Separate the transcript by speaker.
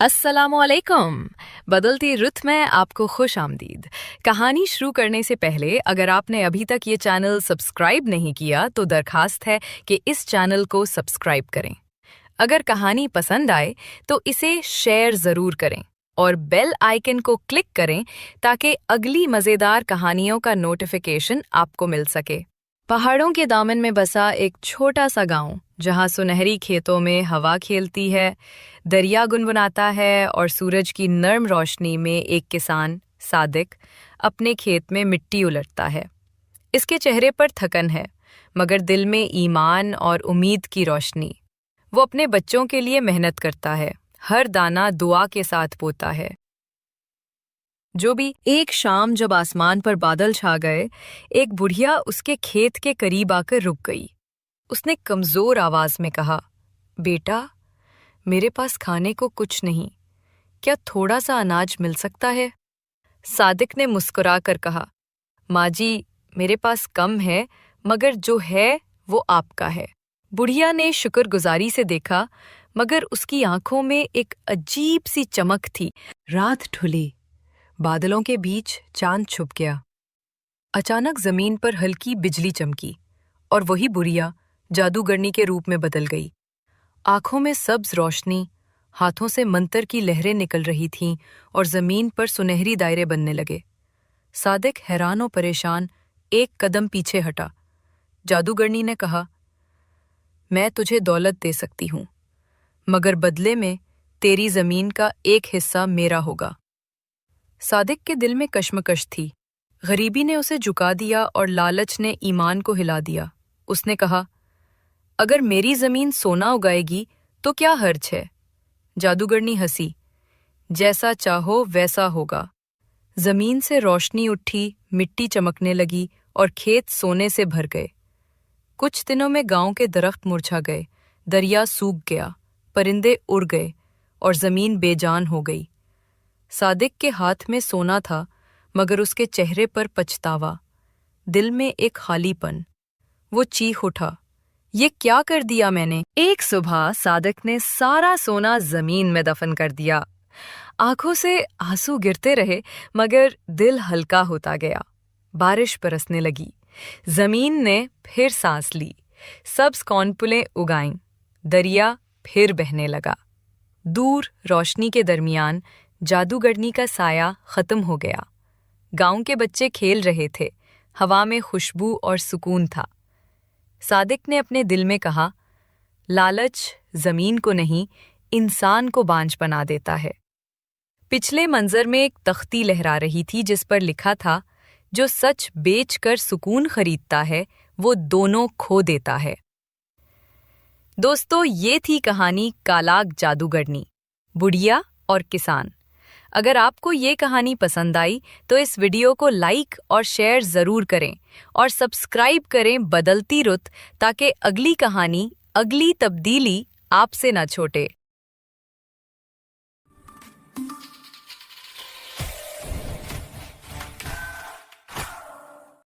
Speaker 1: अस्सलामुअलैकुम। बदलती रुत में आपको खुश आमदीद। कहानी शुरू करने से पहले अगर आपने अभी तक ये चैनल सब्सक्राइब नहीं किया तो दरखास्त है कि इस चैनल को सब्सक्राइब करें। अगर कहानी पसंद आए तो इसे शेयर ज़रूर करें और बेल आइकन को क्लिक करें ताकि अगली मज़ेदार कहानियों का नोटिफिकेशन आपको मिल सके। पहाड़ों के दामन में बसा एक छोटा सा गांव जहां सुनहरी खेतों में हवा खेलती है, दरिया गुनगुनाता है और सूरज की नर्म रोशनी में एक किसान सादिक अपने खेत में मिट्टी उलटता है। इसके चेहरे पर थकन है मगर दिल में ईमान और उम्मीद की रोशनी। वो अपने बच्चों के लिए मेहनत करता है, हर दाना दुआ के साथ बोता है। जो भी एक शाम जब आसमान पर बादल छा गए, एक बुढ़िया उसके खेत के करीब आकर रुक गई। उसने कमजोर आवाज में कहा, बेटा, मेरे पास खाने को कुछ नहीं, क्या थोड़ा सा अनाज मिल सकता है? सादिक ने मुस्कुराकर कहा, माँ जी, मेरे पास कम है मगर जो है वो आपका है। बुढ़िया ने शुक्रगुजारी से देखा मगर उसकी आंखों में एक अजीब सी चमक थी। रात ढुली, बादलों के बीच चांद छुप गया। अचानक जमीन पर हल्की बिजली चमकी और वही बुढ़िया जादूगरनी के रूप में बदल गई। आंखों में सब्ज रोशनी, हाथों से मंतर की लहरें निकल रही थीं और जमीन पर सुनहरी दायरे बनने लगे। सादिक हैरान और परेशान एक कदम पीछे हटा। जादूगरनी ने कहा, मैं तुझे दौलत दे सकती हूं मगर बदले में तेरी जमीन का एक हिस्सा मेरा होगा। सादिक के दिल में कश्मकश थी। गरीबी ने उसे झुका दिया और लालच ने ईमान को हिला दिया। उसने कहा, अगर मेरी जमीन सोना उगाएगी तो क्या हर्ज है? जादूगरनी हंसी, जैसा चाहो वैसा होगा। जमीन से रोशनी उठी, मिट्टी चमकने लगी और खेत सोने से भर गए। कुछ दिनों में गांव के दरख्त मुरझा गए, दरिया सूख गया, परिंदे उड़ गए और जमीन बेजान हो गई। सादिक के हाथ में सोना था मगर उसके चेहरे पर पछतावा, दिल में एक खालीपन। वो चीख उठा, ये क्या कर दिया मैंने? एक सुबह सादिक ने सारा सोना जमीन में दफन कर दिया। आंखों से आंसू गिरते रहे मगर दिल हल्का होता गया। बारिश बरसने लगी, जमीन ने फिर सांस ली, सब्ज कौनपुलें उगाईं, दरिया फिर बहने लगा। दूर रोशनी के दरमियान जादूगरनी का साया खत्म हो गया। गांव के बच्चे खेल रहे थे, हवा में खुशबू और सुकून था। सादिक ने अपने दिल में कहा, लालच जमीन को नहीं, इंसान को बांझ बना देता है। पिछले मंजर में एक तख्ती लहरा रही थी जिस पर लिखा था, जो सच बेचकर सुकून खरीदता है वो दोनों खो देता है। दोस्तों, ये थी कहानी कालाग जादूगरनी, बुढ़िया और किसान। अगर आपको ये कहानी पसंद आई तो इस वीडियो को लाइक और शेयर ज़रूर करें और सब्सक्राइब करें बदलती रुत, ताकि अगली कहानी, अगली तब्दीली आपसे न छोटे।